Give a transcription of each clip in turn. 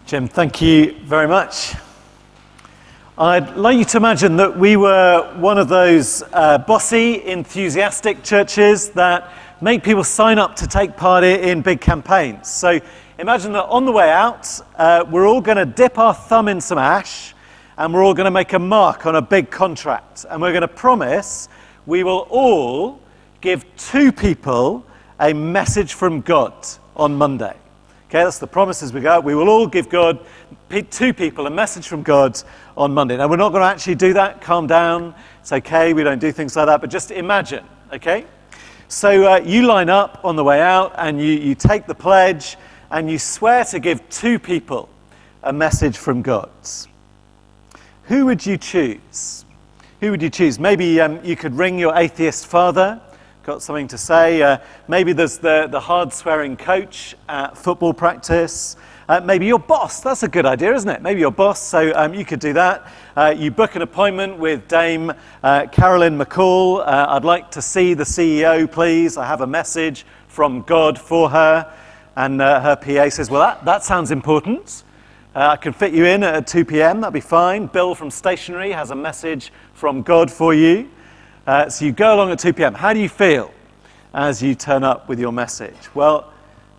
Jim, thank you very much. I'd like you to imagine that we were one of those bossy, enthusiastic churches that make people sign up to take part in big campaigns. So imagine that on the way out, we're all going to dip our thumb in some ash and we're all going to make a mark on a big contract. And we're going to promise we will all give 2 people a message from God on Monday. Okay, that's the promises we got. We will all give 2 people a message from God on Monday. Now, we're not going to actually do that. Calm down. It's okay. We don't do things like that. But just imagine, okay? So you line up on the way out and you take the pledge and you swear to give 2 people a message from God. Who would you choose? Who would you choose? Maybe you could ring your atheist father. Got something to say. Maybe there's the hard-swearing coach at football practice. Maybe your boss. That's a good idea, isn't it? Maybe your boss, so you could do that. You book an appointment with Dame Carolyn McCall. I'd like to see the CEO, please. I have a message from God for her. And her PA says, well, that sounds important. I can fit you in at 2 p.m. That'd be fine. Bill from Stationery has a message from God for you. So you go along at 2 p.m. How do you feel as you turn up with your message? Well,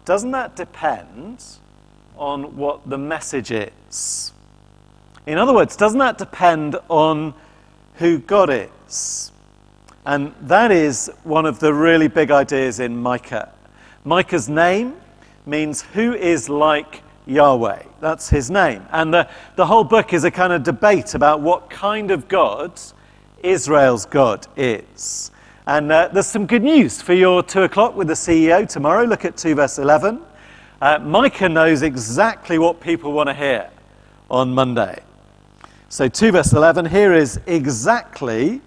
doesn't that depend on what the message is? In other words, doesn't that depend on who God is? And that is one of the really big ideas in Micah. Micah's name means who is like Yahweh. That's his name. And the whole book is a kind of debate about what kind of God Israel's God is. And there's some good news for your 2 o'clock with the CEO tomorrow. Look at 2 verse 11. Micah knows exactly what people want to hear on Monday. So 2 verse 11, here is exactly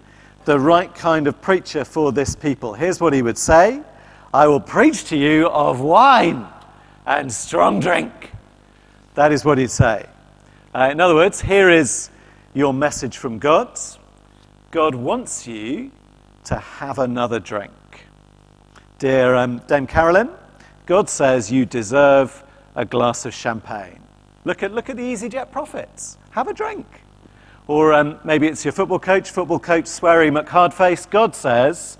the right kind of preacher for this people. Here's what he would say. I will preach to you of wine and strong drink. That is what he'd say. In other words, here is your message from God. God wants you to have another drink. Dear Dame Carolyn, God says you deserve a glass of champagne. Look at the EasyJet profits. Have a drink. Or maybe it's your football coach Sweary McHardface. God says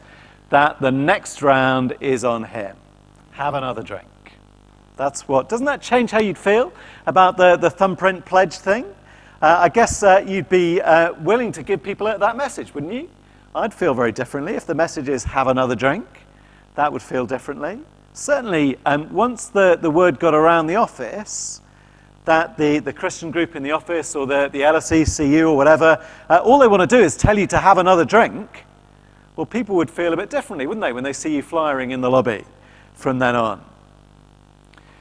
that the next round is on him. Have another drink. Doesn't that change how you'd feel about the thumbprint pledge thing? I guess you'd be willing to give people that message, wouldn't you? I'd feel very differently. If the message is have another drink, that would feel differently. Certainly, once the word got around the office, that the Christian group in the office or the LSE, CU or whatever, all they want to do is tell you to have another drink, well, people would feel a bit differently, wouldn't they, when they see you flyering in the lobby from then on.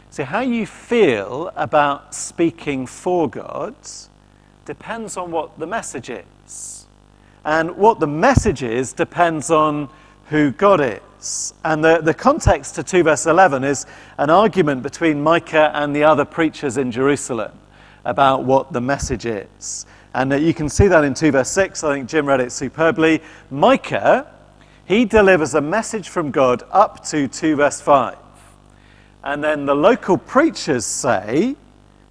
So how you feel about speaking for God depends on what the message is. And what the message is depends on who God is. And the context to 2 verse 11 is an argument between Micah and the other preachers in Jerusalem about what the message is. And you can see that in 2 verse 6. I think Jim read it superbly. Micah, he delivers a message from God up to 2 verse 5. And then the local preachers say,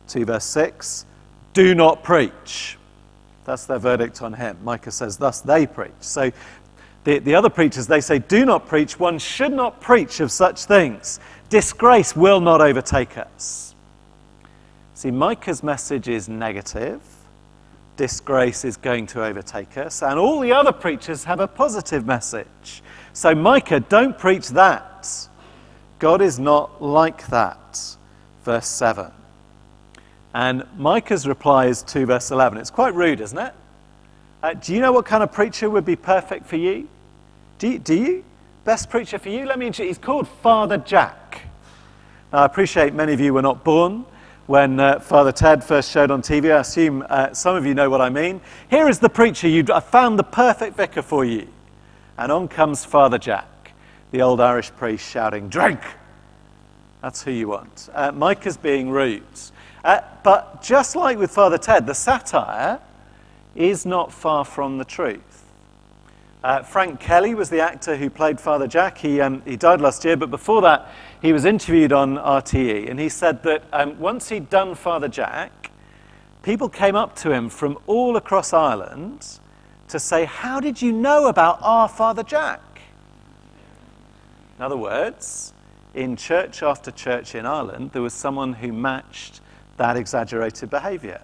2 verse 6, do not preach. That's their verdict on him. Micah says, thus they preach. So the other preachers, they say, do not preach. One should not preach of such things. Disgrace will not overtake us. See, Micah's message is negative. Disgrace is going to overtake us. And all the other preachers have a positive message. So Micah, don't preach that. God is not like that. Verse 7. And Micah's reply is 2 verse 11. It's quite rude, isn't it? Do you know what kind of preacher would be perfect for you? Do you? Best preacher for you? Let me introduce. He's called Father Jack. Now, I appreciate many of you were not born when Father Ted first showed on TV. I assume some of you know what I mean. Here is the preacher. I found the perfect vicar for you. And on comes Father Jack, the old Irish priest shouting, drink! That's who you want. Micah's being rude. But just like with Father Ted, the satire is not far from the truth. Frank Kelly was the actor who played Father Jack. He died last year, but before that, he was interviewed on RTE, and he said that once he'd done Father Jack, people came up to him from all across Ireland to say, how did you know about our Father Jack? In other words, in church after church in Ireland, there was someone who matched that exaggerated behaviour.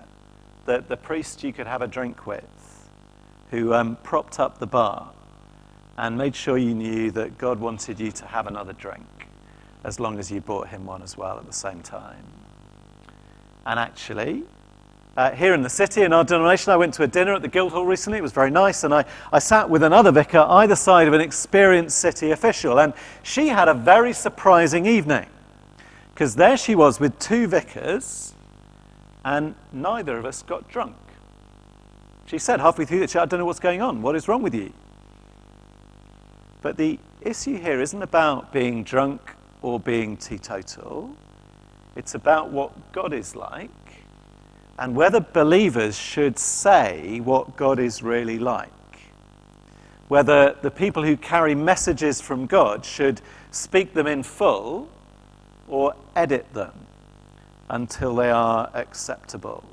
The priest you could have a drink with, who propped up the bar and made sure you knew that God wanted you to have another drink, as long as you bought him one as well at the same time. And actually, here in the city, in our denomination, I went to a dinner at the Guildhall recently. It was very nice, and I sat with another vicar either side of an experienced city official, and she had a very surprising evening, because there she was with two vicars, and neither of us got drunk. She said halfway through the chat, I don't know what's going on. What is wrong with you? But the issue here isn't about being drunk or being teetotal. It's about what God is like and whether believers should say what God is really like. Whether the people who carry messages from God should speak them in full or edit them until they are acceptable.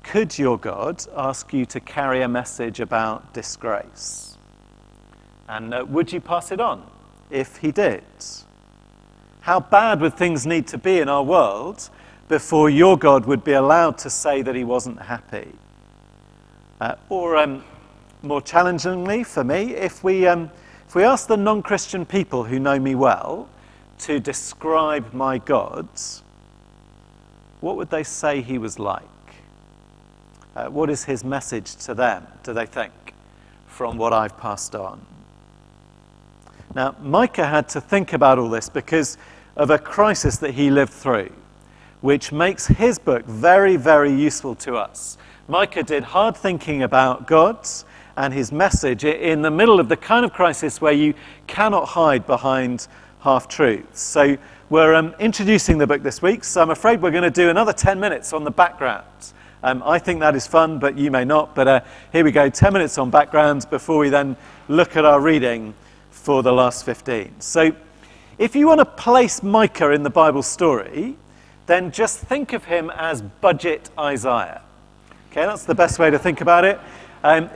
Could your God ask you to carry a message about disgrace? And would you pass it on if he did? How bad would things need to be in our world before your God would be allowed to say that he wasn't happy? Or more challengingly for me, if we ask the non-Christian people who know me well to describe my God, what would they say he was like? What is his message to them, do they think, from what I've passed on? Now, Micah had to think about all this because of a crisis that he lived through, which makes his book very, very useful to us. Micah did hard thinking about God and his message in the middle of the kind of crisis where you cannot hide behind half-truths. So we're introducing the book this week, so I'm afraid we're going to do another 10 minutes on the background. I think that is fun, but you may not. But here we go, 10 minutes on background before we then look at our reading for the last 15. So if you want to place Micah in the Bible story, then just think of him as budget Isaiah. Okay, that's the best way to think about it.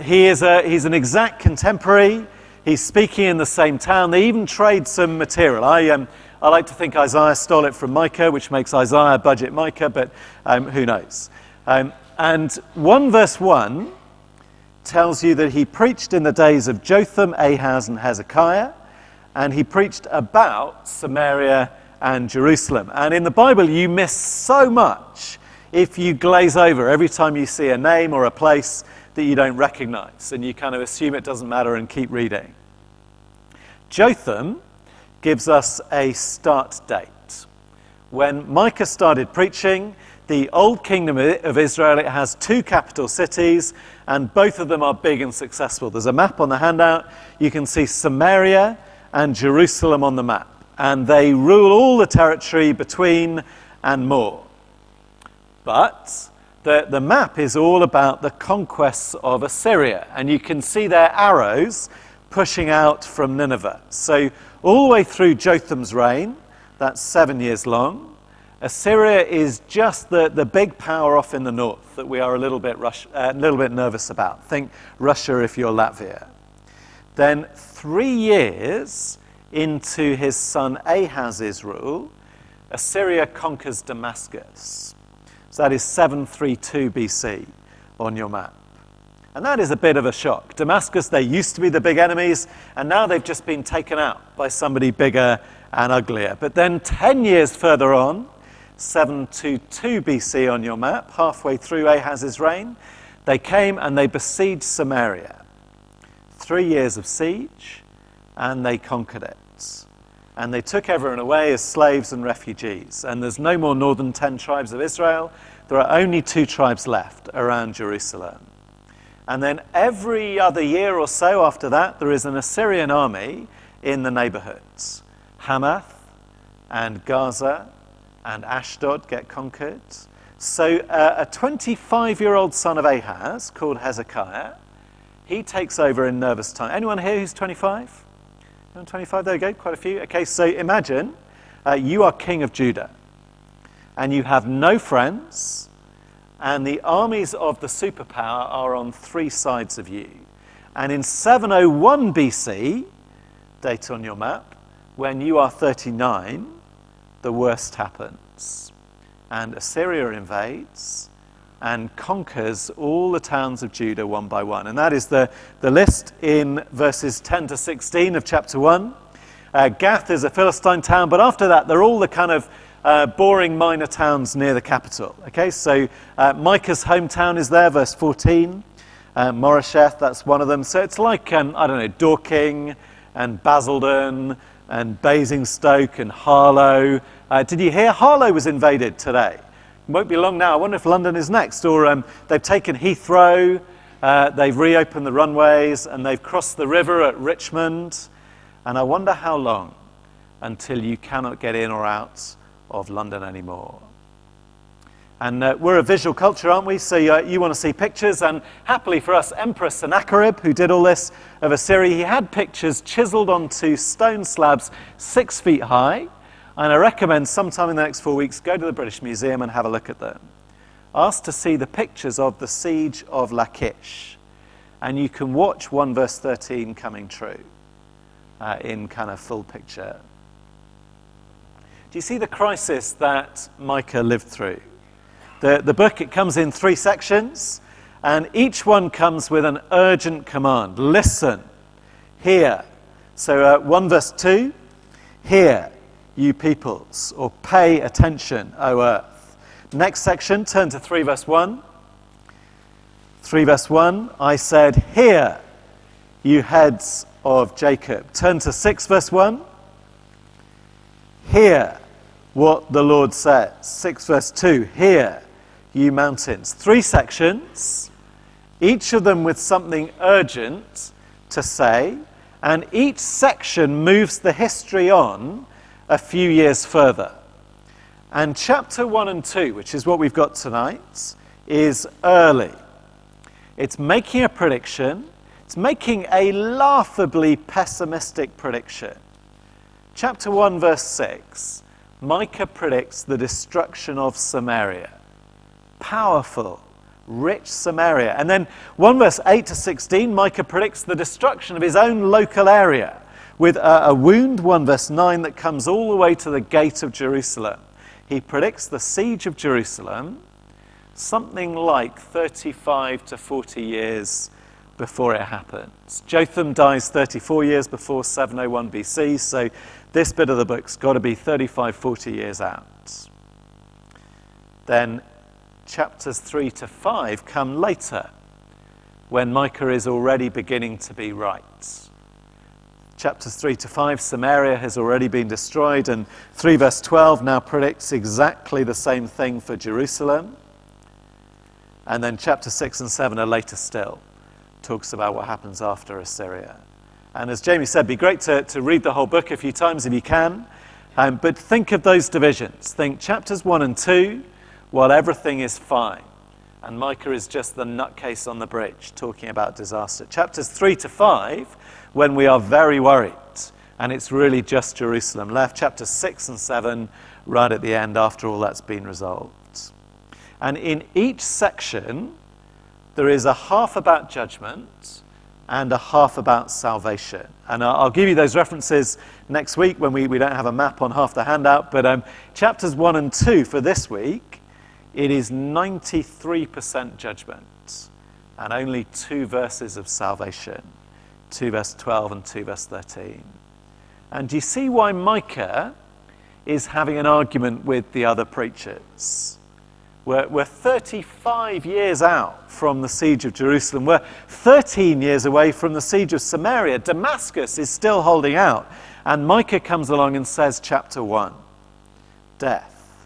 He's an exact contemporary. He's speaking in the same town. They even trade some material. I like to think Isaiah stole it from Micah, which makes Isaiah budget Micah, but who knows? And 1 verse 1 tells you that he preached in the days of Jotham, Ahaz, and Hezekiah, and he preached about Samaria and Jerusalem. And in the Bible, you miss so much if you glaze over every time you see a name or a place that you don't recognize, and you kind of assume it doesn't matter and keep reading. Jotham gives us a start date. When Micah started preaching, the old kingdom of Israel, it has 2 capital cities, and both of them are big and successful. There's a map on the handout. You can see Samaria and Jerusalem on the map, and they rule all the territory between and more. But the map is all about the conquests of Assyria, and you can see their arrows pushing out from Nineveh. So all the way through Jotham's reign, that's 7 years long, Assyria is just the big power off in the north that we are a little bit nervous about. Think Russia if you're Latvia. Then 3 years into his son Ahaz's rule, Assyria conquers Damascus. So that is 732 BC on your map. And that is a bit of a shock. Damascus, they used to be the big enemies, and now they've just been taken out by somebody bigger and uglier. But then 10 years further on, 722 BC on your map, halfway through Ahaz's reign, they came and they besieged Samaria. 3 years of siege, and they conquered it. And they took everyone away as slaves and refugees. And there's no more northern 10 tribes of Israel. There are only 2 tribes left around Jerusalem. And then every other year or so after that, there is an Assyrian army in the neighborhoods. Hamath and Gaza and Ashdod get conquered. So a 25-year-old son of Ahaz called Hezekiah, he takes over in nervous time. Anyone here who's 25? 225, there we go, quite a few. Okay, so imagine you are king of Judah, and you have no friends, and the armies of the superpower are on three sides of you. And in 701 BC, date on your map, when you are 39, the worst happens. And Assyria invades and conquers all the towns of Judah one by one. And that is the list in verses 10 to 16 of chapter 1. Gath is a Philistine town, but after that, they're all the kind of boring minor towns near the capital. Okay, so Micah's hometown is there, verse 14. Moresheth, that's one of them. So it's like, Dorking and Basildon and Basingstoke and Harlow. Did you hear? Harlow was invaded today. It won't be long now. I wonder if London is next. Or they've taken Heathrow, they've reopened the runways, and they've crossed the river at Richmond. And I wonder how long until you cannot get in or out of London anymore. And we're a visual culture, aren't we? So you want to see pictures. And happily for us, Emperor Sennacherib, who did all this of Assyria, he had pictures chiseled onto stone slabs 6 feet high. And I recommend sometime in the next 4 weeks, go to the British Museum and have a look at them. Ask to see the pictures of the siege of Lachish. And you can watch 1 verse 13 coming true in kind of full picture. Do you see the crisis that Micah lived through? The book, it comes in 3 sections, and each one comes with an urgent command. Listen, hear. So 1 verse 2, hear, you peoples, or pay attention, O earth. Next section, turn to 3 verse 1. 3 verse 1, I said, hear, you heads of Jacob. Turn to 6 verse 1. Hear what the Lord says. 6 verse 2, hear, you mountains. 3 sections, each of them with something urgent to say, and each section moves the history on a few years further. And chapter 1 and 2, which is what we've got tonight, is early. It's making a prediction. It's making a laughably pessimistic prediction. Chapter 1, verse 6, Micah predicts the destruction of Samaria. Powerful, rich Samaria. And then 1 verse 8 to 16, Micah predicts the destruction of his own local area with a wound, 1 verse 9, that comes all the way to the gate of Jerusalem. He predicts the siege of Jerusalem something like 35 to 40 years before it happens. Jotham dies 34 years before 701 BC, so this bit of the book's got to be 35, 40 years out. Then chapters 3 to 5 come later, when Micah is already beginning to be right. Chapters 3 to 5, Samaria has already been destroyed, and 3 verse 12 now predicts exactly the same thing for Jerusalem. And then chapter 6 and 7 are later still, talks about what happens after Assyria. And as Jamie said, it'd be great to read the whole book a few times if you can, but think of those divisions. Think chapters 1 and 2, while everything is fine, and Micah is just the nutcase on the bridge talking about disaster. Chapters 3 to 5, when we are very worried, and it's really just Jerusalem left. Chapters 6 and 7, right at the end, after all that's been resolved. And in each section, there is a half about judgment and a half about salvation. And I'll give you those references next week when we don't have a map on half the handout. But chapters 1 and 2 for this week, it is 93% judgment and only 2 verses of salvation, 2 verse 12 and 2 verse 13. And do you see why Micah is having an argument with the other preachers? We're 35 years out from the siege of Jerusalem. We're 13 years away from the siege of Samaria. Damascus is still holding out. And Micah comes along and says, chapter 1, death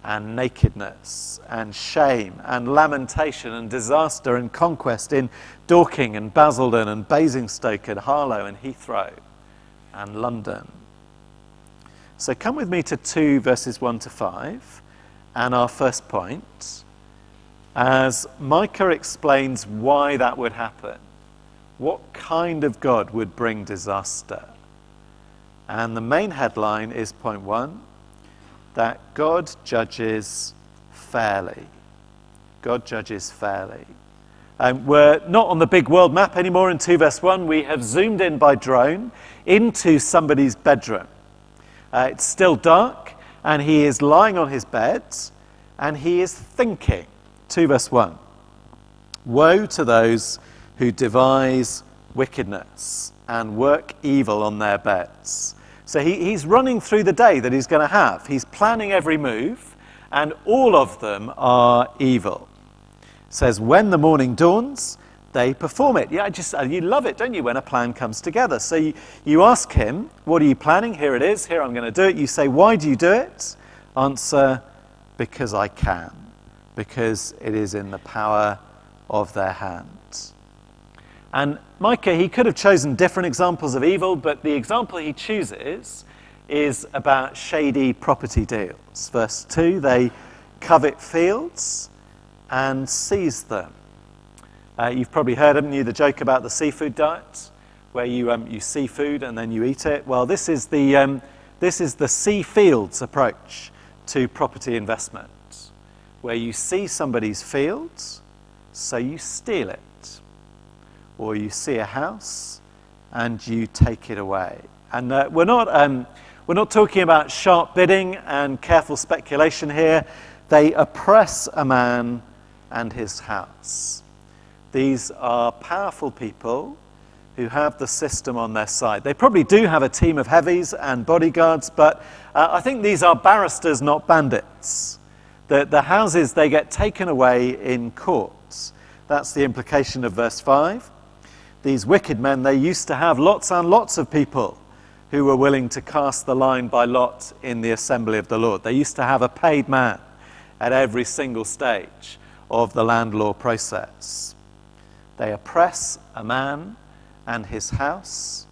and nakedness and shame and lamentation and disaster and conquest in Dorking and Basildon and Basingstoke and Harlow and Heathrow and London. So come with me to 2 verses 1 to 5. And our first point, as Micah explains why that would happen, what kind of God would bring disaster? And the main headline is point 1, that God judges fairly. God judges fairly. We're not on the big world map anymore in 2 verse 1. We have zoomed in by drone into somebody's bedroom. It's still dark, and he is lying on his bed, and he is thinking. 2 verse 1. Woe to those who devise wickedness and work evil on their beds. So he's running through the day that he's going to have. He's planning every move, and all of them are evil. It says, when the morning dawns, they perform it. Yeah, you love it, don't you, when a plan comes together. So you ask him, what are you planning? Here it is. Here I'm going to do it. You say, why do you do it? Answer, because I can. Because it is in the power of their hands. And Micah, he could have chosen different examples of evil, but the example he chooses is about shady property deals. Verse 2, they covet fields and seize them. You've probably heard, haven't you, the joke about the seafood diet, where you see food and then you eat it. Well, this is the sea fields approach to property investment, where you see somebody's fields, so you steal it. Or you see a house and you take it away. And we're not talking about sharp bidding and careful speculation here. They oppress a man and his house. These are powerful people who have the system on their side. They probably do have a team of heavies and bodyguards, but I think these are barristers, not bandits. The houses, they get taken away in courts. That's the implication of verse 5. These wicked men, they used to have lots and lots of people who were willing to cast the line by lot in the assembly of the Lord. They used to have a paid man at every single stage of the land law process. They oppress a man and his house,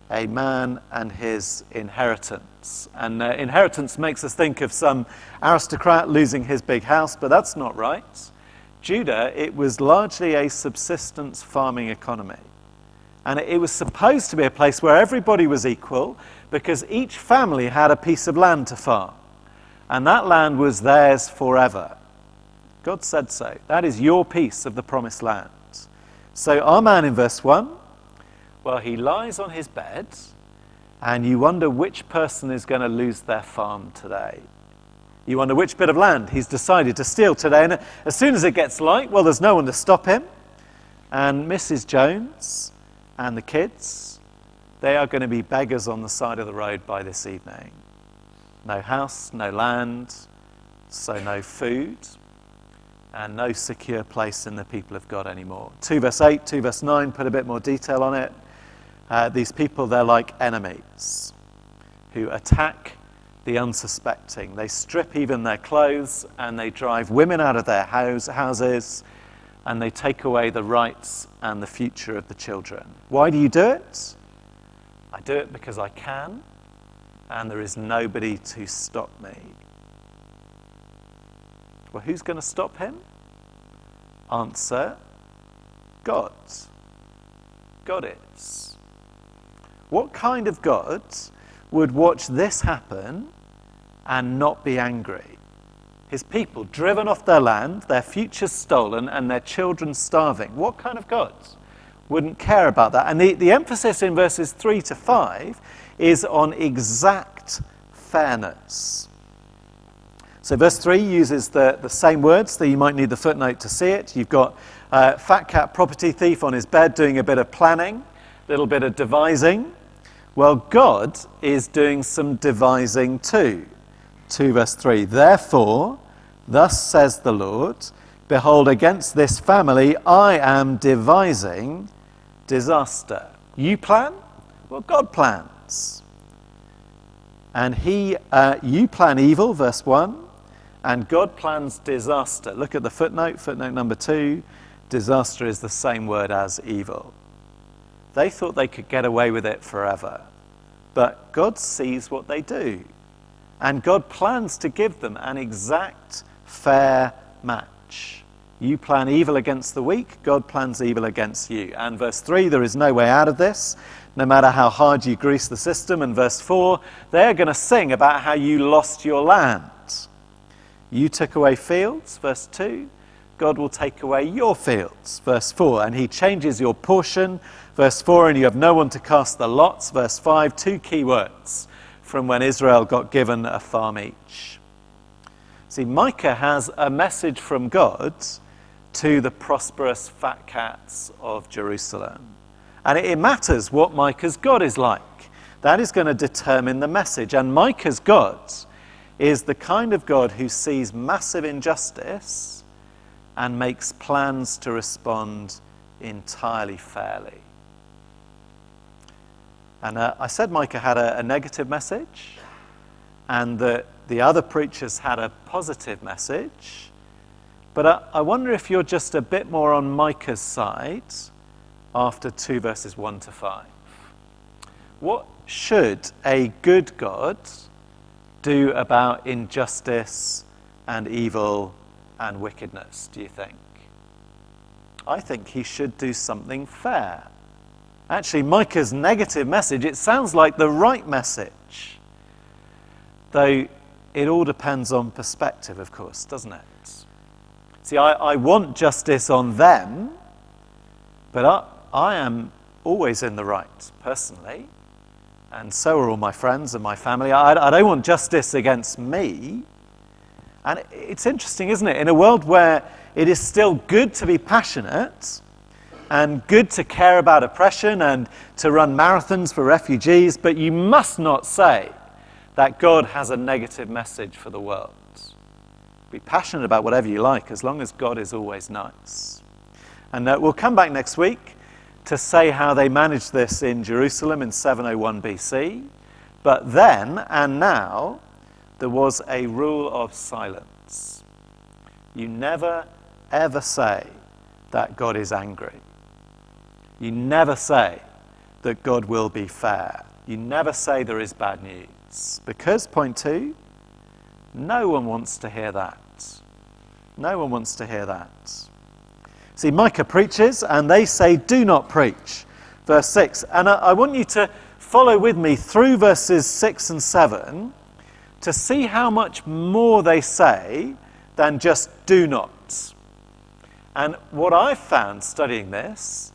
a man and his inheritance. And inheritance makes us think of some aristocrat losing his big house, but that's not right. Judah, it was largely a subsistence farming economy. And it was supposed to be a place where everybody was equal, because each family had a piece of land to farm. And that land was theirs forever. God said so. That is your piece of the promised land. So our man in verse 1, well, he lies on his bed, and you wonder which person is going to lose their farm today. You wonder which bit of land he's decided to steal today. And as soon as it gets light, well, there's no one to stop him. And Mrs. Jones and the kids, they are going to be beggars on the side of the road by this evening. No house, no land, so no food, and no secure place in the people of God anymore. 2 verse 8, 2 verse 9, put a bit more detail on it. These people, they're like enemies who attack the unsuspecting. They strip even their clothes, and they drive women out of their houses, and they take away the rights and the future of the children. Why do you do it? I do it because I can, and there is nobody to stop me. Well, who's going to stop him? Answer, God. God is. What kind of God would watch this happen and not be angry? His people driven off their land, their futures stolen, and their children starving. What kind of God wouldn't care about that? And the emphasis in verses 3 to 5 is on exact fairness. So verse 3 uses the same words, that you might need the footnote to see it. You've got fat cat property thief on his bed doing a bit of planning, a little bit of devising. Well, God is doing some devising too. 2 verse 3, therefore, thus says the Lord, behold, against this family I am devising disaster. You plan? Well, God plans. And you plan evil, verse 1, and God plans disaster. Look at the footnote number 2. Disaster is the same word as evil. They thought they could get away with it forever. But God sees what they do. And God plans to give them an exact fair match. You plan evil against the weak, God plans evil against you. And verse 3, there is no way out of this. no matter how hard you grease the system. And verse 4, they're going to sing about how you lost your land. You took away fields, verse 2. God will take away your fields, verse 4. And he changes your portion, verse 4. And you have no one to cast the lots, verse 5. 2 key words from when Israel got given a farm each. See, Micah has a message from God to the prosperous fat cats of Jerusalem. And it matters what Micah's God is like. That is going to determine the message. And Micah's God is the kind of God who sees massive injustice and makes plans to respond entirely fairly. And I said Micah had a negative message, and that the other preachers had a positive message. But I wonder if you're just a bit more on Micah's side after 2 verses 1 to 5. What should a good God do about injustice and evil and wickedness, do you think? I think he should do something fair. Actually, Micah's negative message, it sounds like the right message. Though it all depends on perspective, of course, doesn't it? See, I want justice on them, but I am always in the right, personally. And so are all my friends and my family. I don't want justice against me. And it's interesting, isn't it? In a world where it is still good to be passionate and good to care about oppression and to run marathons for refugees, but you must not say that God has a negative message for the world. Be passionate about whatever you like, as long as God is always nice. And we'll come back next week to say how they managed this in Jerusalem in 701 BC. But then and now, there was a rule of silence. You never, ever say that God is angry. You never say that God will be fair. You never say there is bad news. Because, point 2, no one wants to hear that. No one wants to hear that. See, Micah preaches, and they say, do not preach. Verse 6. And I want you to follow with me through verses 6 and 7 to see how much more they say than just do not. And what I've found studying this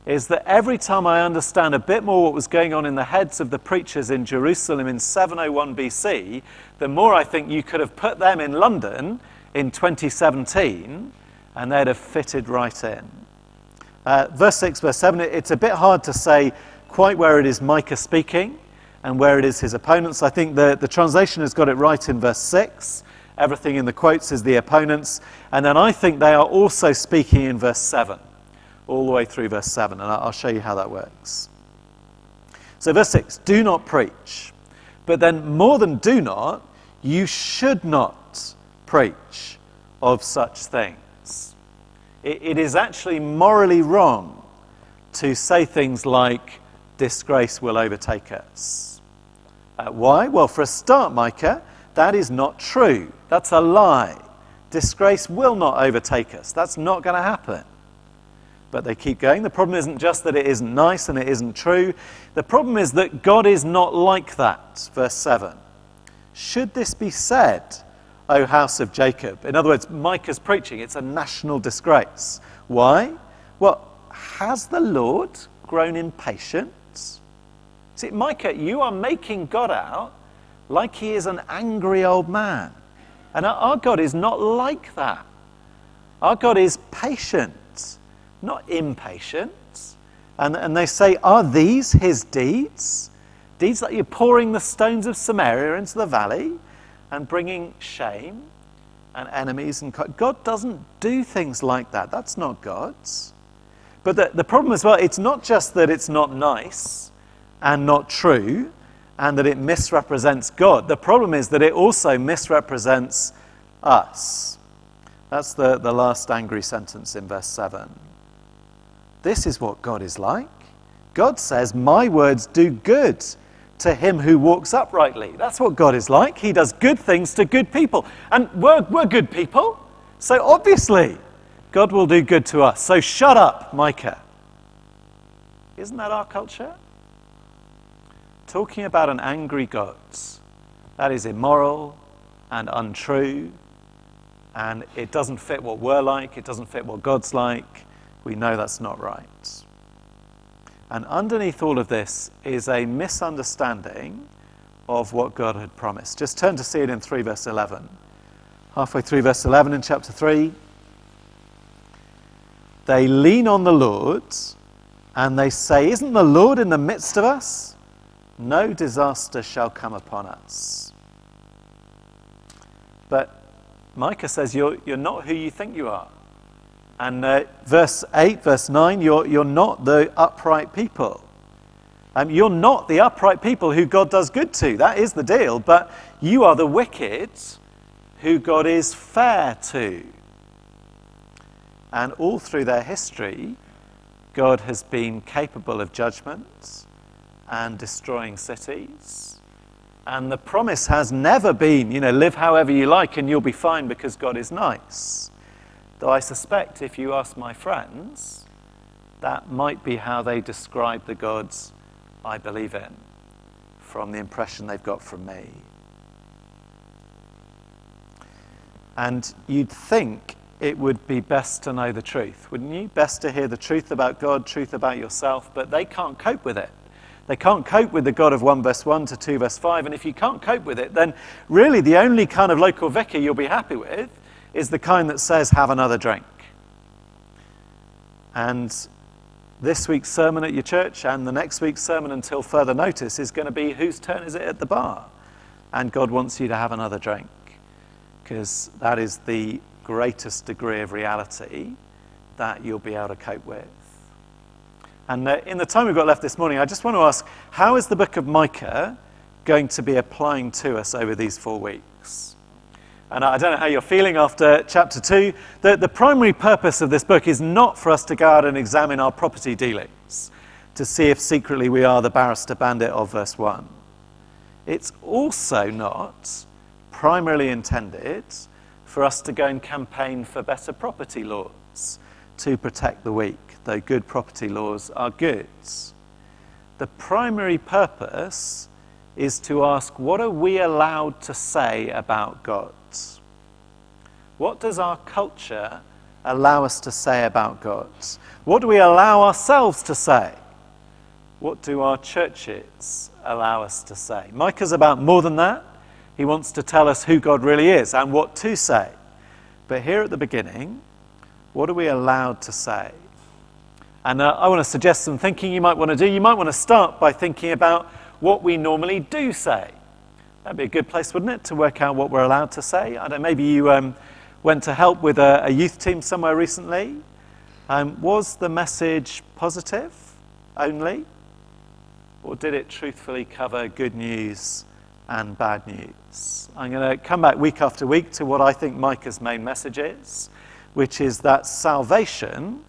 is that every time I understand a bit more what was going on in the heads of the preachers in Jerusalem in 701 BC, the more I think you could have put them in London in 2017 and they'd have fitted right in. Verse 6, verse 7, it's a bit hard to say quite where it is Micah speaking and where it is his opponents. I think the translation has got it right in verse 6. Everything in the quotes is the opponents. And then I think they are also speaking in verse 7, all the way through verse 7. And I'll show you how that works. So verse 6, do not preach. But then more than do not, you should not preach of such things. It is actually morally wrong to say things like, disgrace will overtake us. Why? Well, for a start, Micah, that is not true. That's a lie. Disgrace will not overtake us. That's not going to happen. But they keep going. The problem isn't just that it isn't nice and it isn't true. The problem is that God is not like that. Verse 7. Should this be said, O house of Jacob? In other words, Micah's preaching, it's a national disgrace. Why? Well, has the Lord grown impatient? See, Micah, you are making God out like he is an angry old man. And our God is not like that. Our God is patient, not impatient. And they say, are these his deeds? Deeds like you're pouring the stones of Samaria into the valley and bringing shame and enemies. And God doesn't do things like that. That's not God's. But the problem as well, it's not just that it's not nice and not true and that it misrepresents God. The problem is that it also misrepresents us. That's the last angry sentence in verse 7. This is what God is like. God says, my words do good to him who walks uprightly. That's what God is like. He does good things to good people. And we're good people. So obviously, God will do good to us. So shut up, Micah. Isn't that our culture? talking about an angry God that is immoral and untrue, and it doesn't fit what we're like, it doesn't fit what God's like. We know that's not right. And underneath all of this is a misunderstanding of what God had promised. Just turn to see it in 3 verse 11. Halfway through verse 11 in chapter 3. They lean on the Lord and they say, isn't the Lord in the midst of us? No disaster shall come upon us. But Micah says you're not who you think you are. And verse 8, verse 9, you're not the upright people. You're not the upright people who God does good to. That is the deal. But you are the wicked who God is fair to. And all through their history, God has been capable of judgment and destroying cities. And the promise has never been, live however you like and you'll be fine because God is nice. Though I suspect if you ask my friends, that might be how they describe the gods I believe in, from the impression they've got from me. And you'd think it would be best to know the truth, wouldn't you? Best to hear the truth about God, truth about yourself, but they can't cope with it. They can't cope with the God of 1 verse 1 to 2 verse 5, and if you can't cope with it, then really the only kind of local vicar you'll be happy with is the kind that says, have another drink. And this week's sermon at your church and the next week's sermon until further notice is going to be, whose turn is it at the bar? And God wants you to have another drink, because that is the greatest degree of reality that you'll be able to cope with. And in the time we've got left this morning, I just want to ask, how is the book of Micah going to be applying to us over these 4 weeks? And I don't know how you're feeling after chapter 2. The primary purpose of this book is not for us to go out and examine our property dealings to see if secretly we are the barrister bandit of verse 1. It's also not primarily intended for us to go and campaign for better property laws to protect the weak, though good property laws are good. The primary purpose is to ask, what are we allowed to say about God? What does our culture allow us to say about God? What do we allow ourselves to say? What do our churches allow us to say? Micah's about more than that. He wants to tell us who God really is and what to say. But here at the beginning, what are we allowed to say? And I want to suggest some thinking you might want to do. You might want to start by thinking about what we normally do say. That'd be a good place, wouldn't it, to work out what we're allowed to say? I don't know, maybe you went to help with a youth team somewhere recently. Was the message positive only? Or did it truthfully cover good news and bad news? I'm going to come back week after week to what I think Micah's main message is, which is that salvation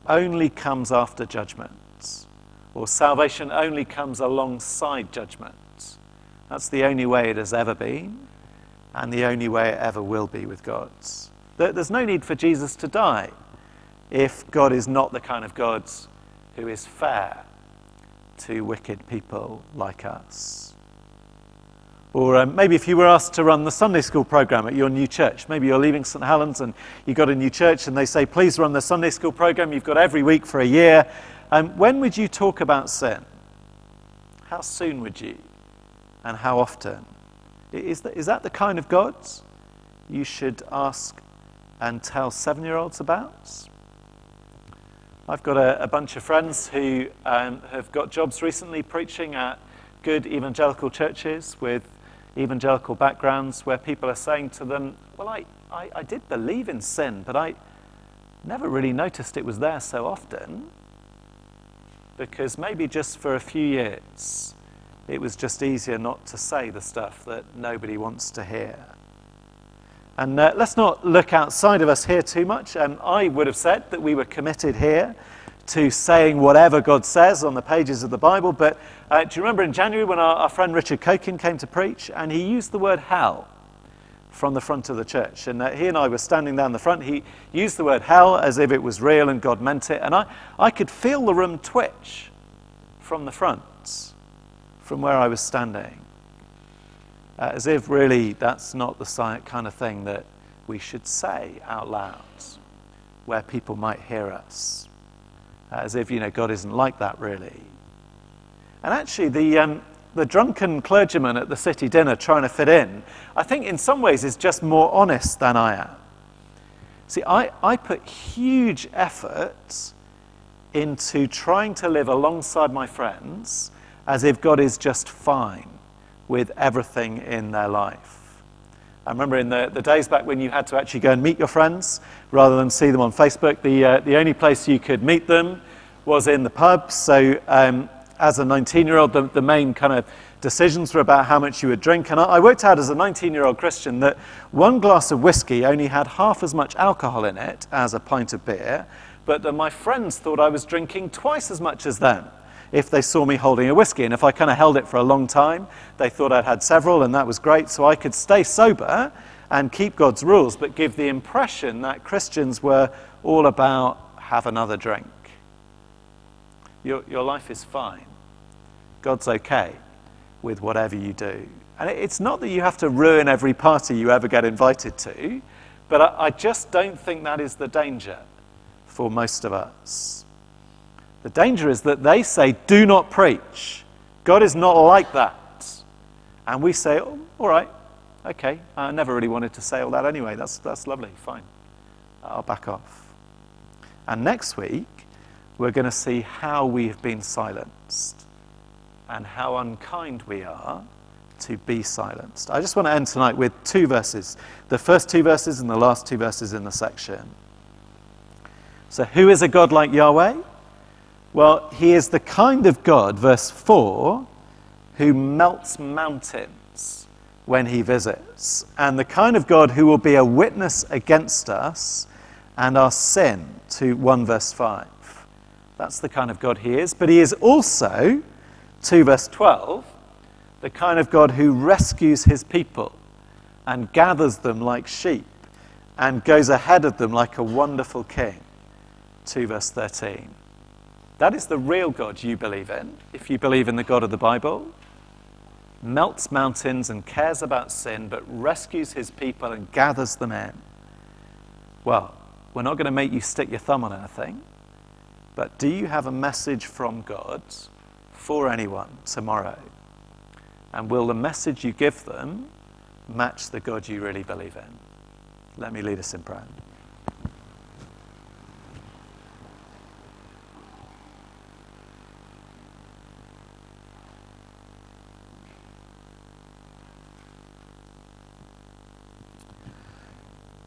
only comes after judgment, or salvation only comes alongside judgment. That's the only way it has ever been, and the only way it ever will be with God. There's no need for Jesus to die if God is not the kind of God who is fair to wicked people like us. Or maybe if you were asked to run the Sunday school program at your new church, maybe you're leaving St. Helen's and you've got a new church and they say, please run the Sunday school program, you've got every week for a year. When would you talk about sin? How soon would you? And how often? Is that the kind of God you should ask and tell 7-year-olds about? I've got a bunch of friends who have got jobs recently preaching at good evangelical churches with evangelical backgrounds where people are saying to them, well, I did believe in sin, but I never really noticed it was there so often, because maybe just for a few years it was just easier not to say the stuff that nobody wants to hear. And let's not look outside of us here too much. I would have said that we were committed here to saying whatever God says on the pages of the Bible, but do you remember in January when our friend Richard Cokin came to preach, and he used the word hell from the front of the church, and he and I were standing down the front. He used the word hell as if it was real and God meant it, and I could feel the room twitch from the front from where I was standing. As if really that's not the kind of thing that we should say out loud, where people might hear us. As if, God isn't like that really. And actually the drunken clergyman at the city dinner trying to fit in, I think in some ways is just more honest than I am. See, I put huge effort into trying to live alongside my friends as if God is just fine with everything in their life. I remember in the days back when you had to actually go and meet your friends rather than see them on Facebook, the only place you could meet them was in the pub. So as a 19-year-old, the main kind of decisions were about how much you would drink. And I worked out as a 19-year-old Christian that one glass of whiskey only had half as much alcohol in it as a pint of beer, but that my friends thought I was drinking twice as much as them if they saw me holding a whiskey. And if I kind of held it for a long time, they thought I'd had several, and that was great. So I could stay sober and keep God's rules, but give the impression that Christians were all about have another drink. Your life is fine. God's okay with whatever you do. And it's not that you have to ruin every party you ever get invited to, but I just don't think that is the danger for most of us. The danger is that they say, do not preach. God is not like that. And we say, oh, all right, okay. I never really wanted to say all that anyway. That's lovely, fine. I'll back off. And next week, we're going to see how we have been silenced and how unkind we are to be silenced. I just want to end tonight with 2 verses. The first 2 verses and the last 2 verses in the section. So who is a God like Yahweh? Well, he is the kind of God, verse 4, who melts mountains when he visits, and the kind of God who will be a witness against us and our sin, to 1 verse 5. That's the kind of God he is. But he is also, 2 verse 12, the kind of God who rescues his people and gathers them like sheep and goes ahead of them like a wonderful king, 2 verse 13. That is the real God you believe in, if you believe in the God of the Bible. Melts mountains and cares about sin, but rescues his people and gathers them in. Well, we're not going to make you stick your thumb on anything, but do you have a message from God for anyone tomorrow? And will the message you give them match the God you really believe in? Let me lead us in prayer.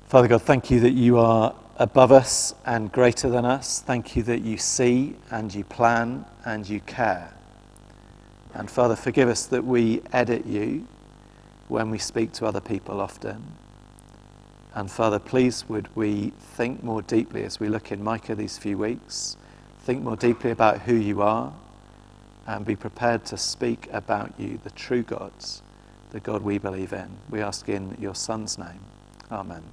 Father God, thank you that you are above us and greater than us. Thank you that you see and you plan and you care. And Father, forgive us that we edit you when we speak to other people often. And Father, please would we think more deeply as we look in Micah these few weeks, think more deeply about who you are and be prepared to speak about you, the true God, the God we believe in. We ask in your Son's name. Amen.